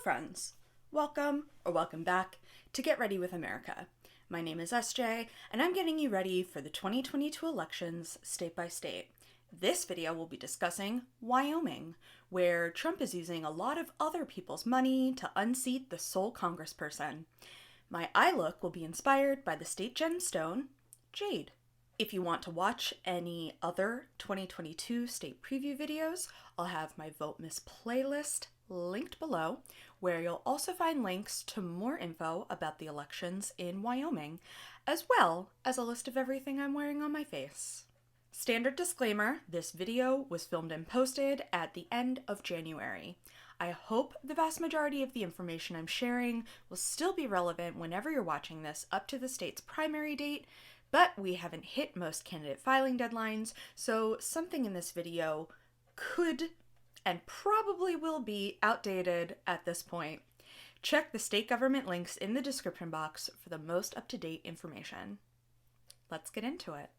friends. Welcome or welcome back to Get Ready with America. My name is SJ, and I'm getting you ready for the 2022 elections state by state. This video will be discussing Wyoming, where Trump is using a lot of other people's money to unseat the sole congressperson. My eye look will be inspired by the state gemstone, jade. If you want to watch any other 2022 state preview videos, I'll have my Votemas playlist linked below, where you'll also find links to more info about the elections in Wyoming, as well as a list of everything I'm wearing on my face. Standard disclaimer, this video was filmed and posted at the end of January. I hope the vast majority of the information I'm sharing will still be relevant whenever you're watching this up to the state's primary date, but we haven't hit most candidate filing deadlines, so something in this video could and probably will be outdated at this point. Check the state government links in the description box for the most up-to-date information. Let's get into it.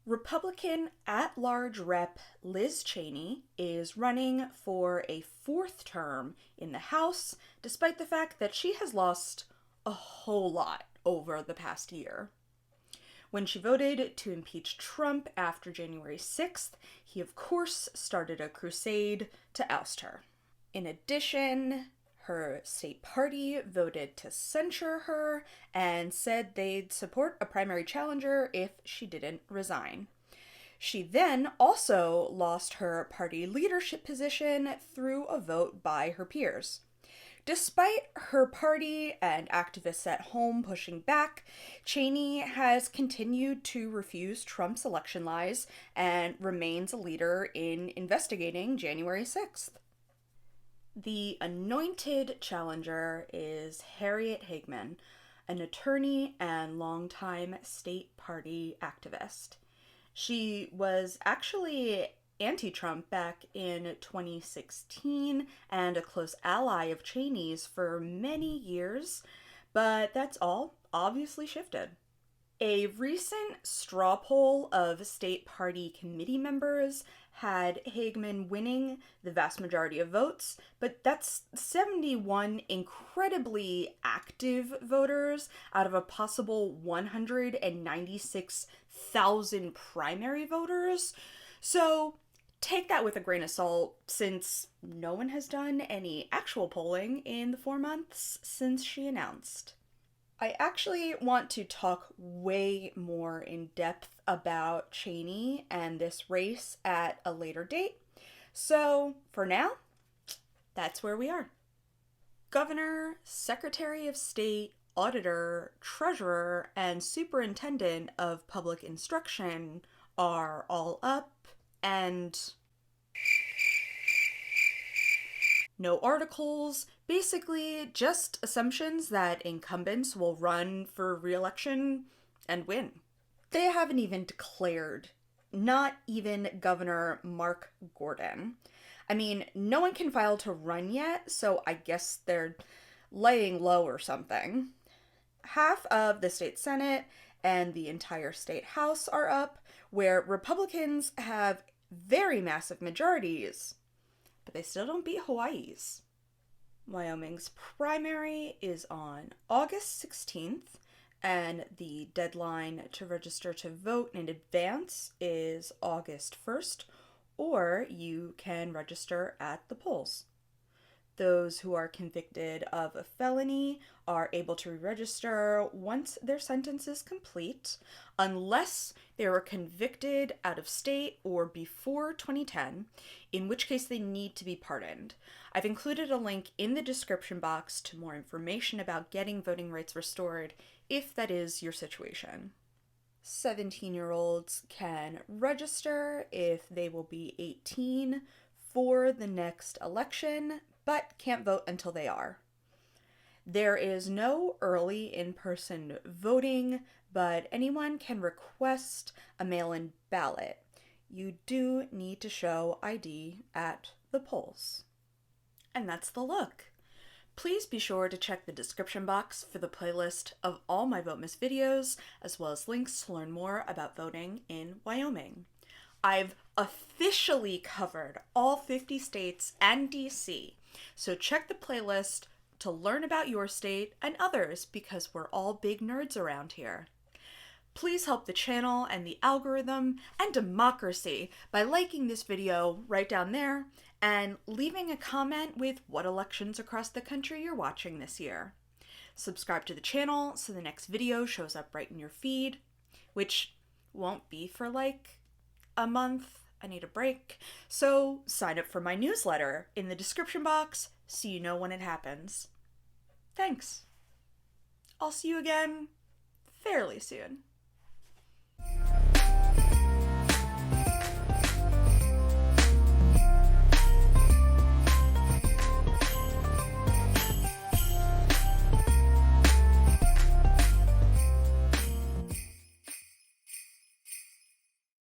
Republican at-large rep Liz Cheney is running for a fourth term in the House, despite the fact that she has lost a whole lot over the past year. When she voted to impeach Trump after January 6th, he of course started a crusade to oust her. In addition, her state party voted to censure her and said they'd support a primary challenger if she didn't resign. She then also lost her party leadership position through a vote by her peers. Despite her party and activists at home pushing back, Cheney has continued to refuse Trump's election lies and remains a leader in investigating January 6th. The anointed challenger is Harriet Higman, an attorney and longtime state party activist. She was actually anti-Trump back in 2016 and a close ally of Cheney's for many years, but that's all obviously shifted. A recent straw poll of state party committee members had Higman winning the vast majority of votes, but that's 71 incredibly active voters out of a possible 196,000 primary voters. So take that with a grain of salt, since no one has done any actual polling in the 4 months since she announced. I actually want to talk way more in depth about Cheney and this race at a later date. So for now, that's where we are. Governor, Secretary of State, Auditor, Treasurer, and Superintendent of Public Instruction are all up, and no articles, basically just assumptions that incumbents will run for re-election and win. They haven't even declared, not even Governor Mark Gordon. I mean, no one can file to run yet, so I guess they're laying low or something. Half of the state Senate and the entire state House are up, where Republicans have very massive majorities, but they still don't beat Hawaii's. Wyoming's primary is on August 16th, and the deadline to register to vote in advance is August 1st, or you can register at the polls. Those who are convicted of a felony are able to re-register once their sentence is complete, unless they were convicted out of state or before 2010, in which case they need to be pardoned. I've included a link in the description box to more information about getting voting rights restored if that is your situation. 17-year-olds can register if they will be 18 for the next election, but can't vote until they are. There is no early in-person voting, but anyone can request a mail-in ballot. You do need to show ID at the polls. And that's the look. Please be sure to check the description box for the playlist of all my Votemas videos, as well as links to learn more about voting in Wyoming. I've officially covered all 50 states and DC, So check the playlist to learn about your state and others because we're all big nerds around here. Please help the channel and the algorithm and democracy by liking this video right down there and leaving a comment with what elections across the country you're watching this year. Subscribe to the channel so the next video shows up right in your feed, which won't be for like a month. I need a break. So sign up for my newsletter in the description box so you know when it happens. Thanks. I'll see you again fairly soon.